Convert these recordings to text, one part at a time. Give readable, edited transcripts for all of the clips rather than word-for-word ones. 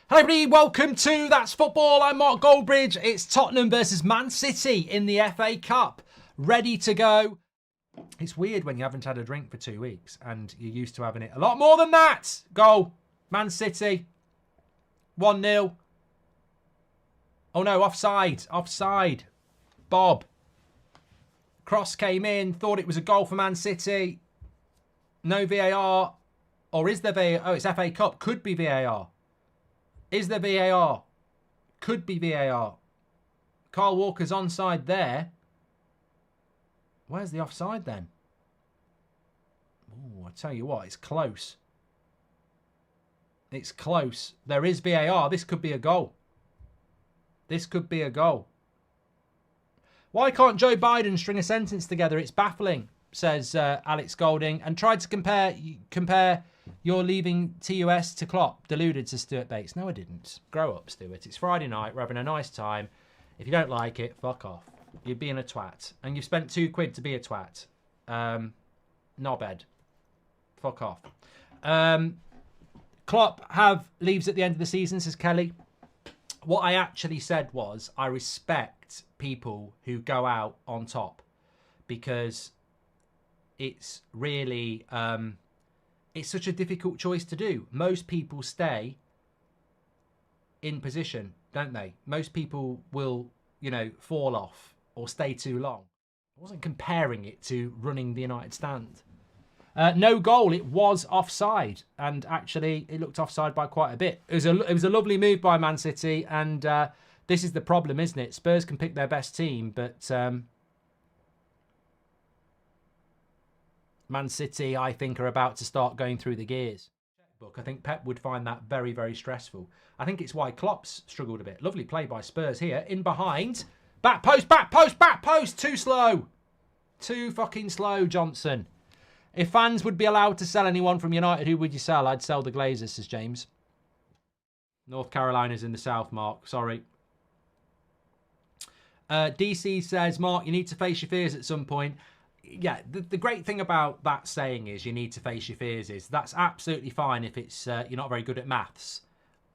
Hello everybody, welcome to That's Football. I'm Mark Goldbridge. It's Tottenham versus Man City in the FA Cup. Ready to go. It's weird when you haven't had a drink for 2 weeks and you're used to having it a lot more than that. Goal. Man City. 1-0. Oh no, offside. Offside. Bob. Cross came in, thought it was a goal for Man City. No VAR. Or is there VAR? Oh, it's FA Cup. Could be VAR. Is there VAR? Could be VAR. Kyle Walker's onside there. Where's the offside then? Oh, I tell you what, it's close. It's close. There is VAR. This could be a goal. This could be a goal. Why can't Joe Biden string a sentence together? It's baffling, says Alex Golding. And tried to compare your leaving TUS to Klopp. Deluded, to Stuart Bates. No, I didn't. Grow up, Stuart. It's Friday night. We're having a nice time. If you don't like it, fuck off. You're being a twat. And you've spent £2 to be a twat. Knobhead. Fuck off. Klopp leaves at the end of the season, says Kelly. What I actually said was, I respect people who go out on top. Because it's really... it's such a difficult choice to do. Most people stay in position, don't they? Most people will, fall off or stay too long. I wasn't comparing it to running the United Stand. No goal. It was offside. And actually, it looked offside by quite a bit. It was a lovely move by Man City. And this is the problem, isn't it? Spurs can pick their best team, but... Man City, I think, are about to start going through the gears. I think Pep would find that very, very stressful. I think it's why Klopp's struggled a bit. Lovely play by Spurs here. In behind. Back post, back post, back post. Too slow. Too fucking slow, Johnson. If fans would be allowed to sell anyone from United, who would you sell? I'd sell the Glazers, says James. North Carolina's in the south, Mark. Sorry. DC says, Mark, you need to face your fears at some point. Yeah, the great thing about that saying is you need to face your fears is that's absolutely fine if it's you're not very good at maths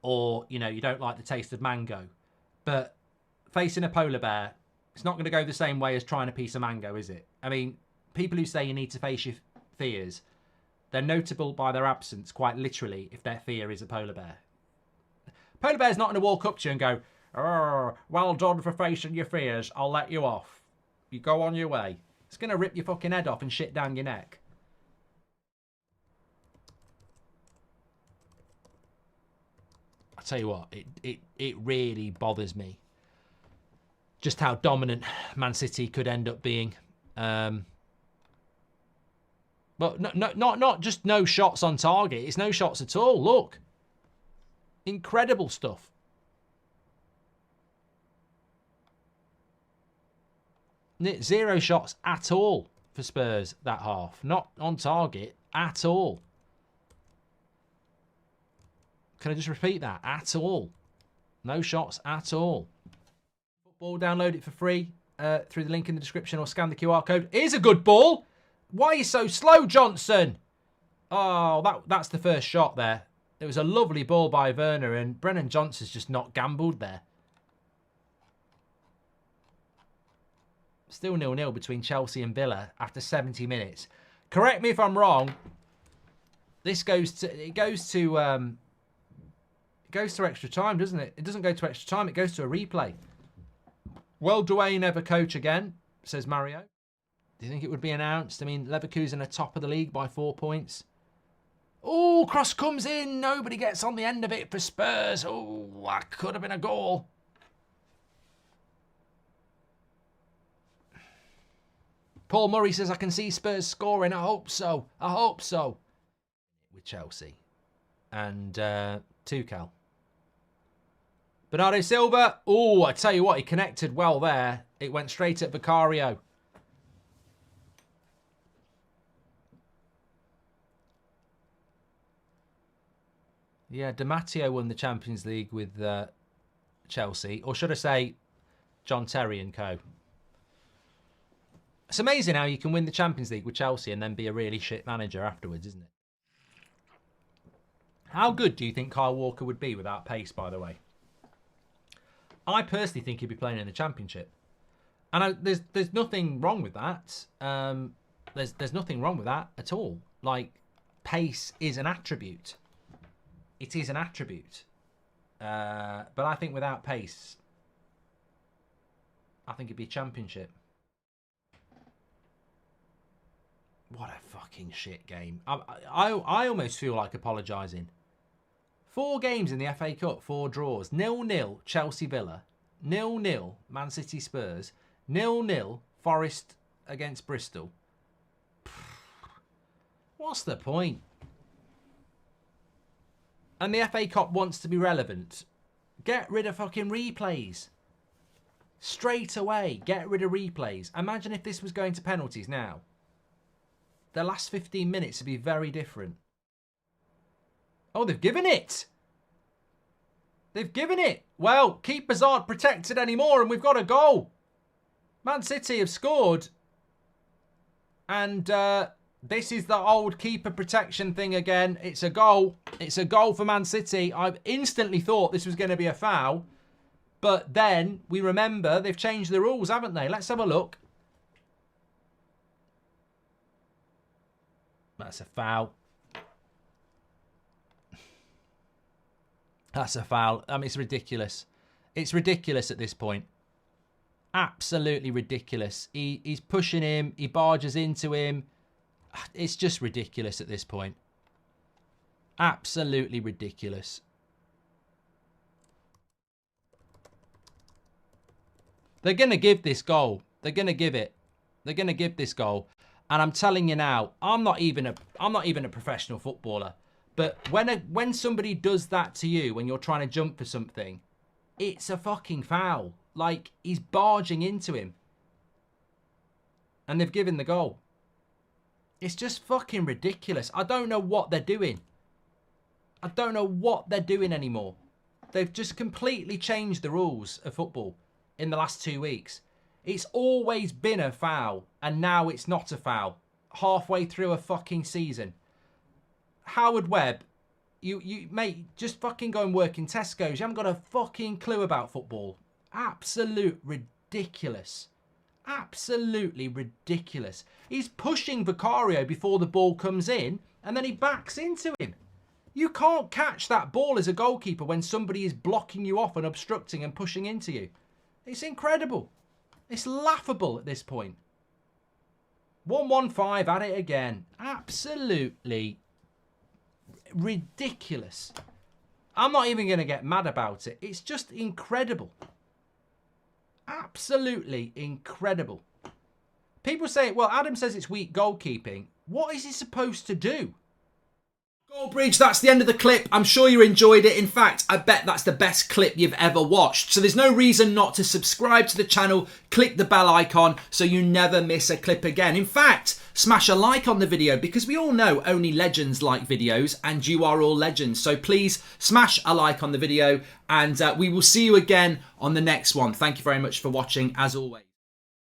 or, you don't like the taste of mango. But facing a polar bear, it's not going to go the same way as trying a piece of mango, is it? I mean, people who say you need to face your fears, they're notable by their absence, quite literally, if their fear is a polar bear. Polar bear's not going to walk up to you and go, oh, well done for facing your fears, I'll let you off. You go on your way. It's going to rip your fucking head off and shit down your neck. I tell you what, it really bothers me. Just how dominant Man City could end up being. But not just no shots on target. It's no shots at all. Look. Incredible stuff. Zero shots at all for Spurs that half. Not on target at all. Can I just repeat that? At all. No shots at all. Football, download it for free through the link in the description or scan the QR code. Here's a good ball. Why are you so slow, Johnson? Oh, that's the first shot there. It was a lovely ball by Werner and Brennan Johnson's just not gambled there. Still 0-0 between Chelsea and Villa after 70 minutes. Correct me if I'm wrong. This goes to extra time, doesn't it? It doesn't go to extra time. It goes to a replay. Will Dwayne ever coach again? Says Mario. Do you think it would be announced? I mean, Leverkusen are top of the league by 4 points. Oh, cross comes in. Nobody gets on the end of it for Spurs. Oh, that could have been a goal. Paul Murray says, I can see Spurs scoring. I hope so. I hope so. With Chelsea. And Tuchel. Bernardo Silva. Oh, I tell you what, he connected well there. It went straight at Vicario. Yeah, Di Matteo won the Champions League with Chelsea. Or should I say, John Terry and co. It's amazing how you can win the Champions League with Chelsea and then be a really shit manager afterwards, isn't it? How good do you think Kyle Walker would be without pace, by the way? I personally think he'd be playing in the Championship. And there's nothing wrong with that. There's nothing wrong with that at all. Like, pace is an attribute. It is an attribute. But I think without pace, I think it'd be Championship. What a fucking shit game. I almost feel like apologising. 4 games in the FA Cup, 4 draws. 0-0 Chelsea Villa. 0-0 Man City Spurs. 0-0 Forest against Bristol. What's the point? And the FA Cup wants to be relevant. Get rid of fucking replays. Straight away, get rid of replays. Imagine if this was going to penalties now. The last 15 minutes would be very different. Oh, they've given it. They've given it. Well, keepers aren't protected anymore and we've got a goal. Man City have scored. And this is the old keeper protection thing again. It's a goal. It's a goal for Man City. I instantly thought this was going to be a foul. But then we remember they've changed the rules, haven't they? Let's have a look. That's a foul. That's a foul. I mean, it's ridiculous. It's ridiculous at this point. Absolutely ridiculous. He's pushing him. He barges into him. It's just ridiculous at this point. Absolutely ridiculous. They're going to give this goal. They're going to give it. They're going to give this goal. And I'm telling you now, I'm not even a professional footballer. But when somebody does that to you, when you're trying to jump for something, it's a fucking foul. Like, he's barging into him. And they've given the goal. It's just fucking ridiculous. I don't know what they're doing. I don't know what they're doing anymore. They've just completely changed the rules of football in the last 2 weeks. It's always been a foul, and now it's not a foul. Halfway through a fucking season. Howard Webb, you mate, just fucking go and work in Tesco's. You haven't got a fucking clue about football. Absolute ridiculous. Absolutely ridiculous. He's pushing Vicario before the ball comes in, and then he backs into him. You can't catch that ball as a goalkeeper when somebody is blocking you off and obstructing and pushing into you. It's incredible. It's laughable at this point. 115 at it again. Absolutely ridiculous. I'm not even going to get mad about it. It's just incredible. Absolutely incredible. People say, well, Adam says it's weak goalkeeping. What is he supposed to do? Goldbridge, that's the end of the clip. I'm sure you enjoyed it. In fact, I bet that's the best clip you've ever watched. So there's no reason not to subscribe to the channel. Click the bell icon so you never miss a clip again. In fact, smash a like on the video because we all know only legends like videos and you are all legends. So please smash a like on the video and we will see you again on the next one. Thank you very much for watching as always.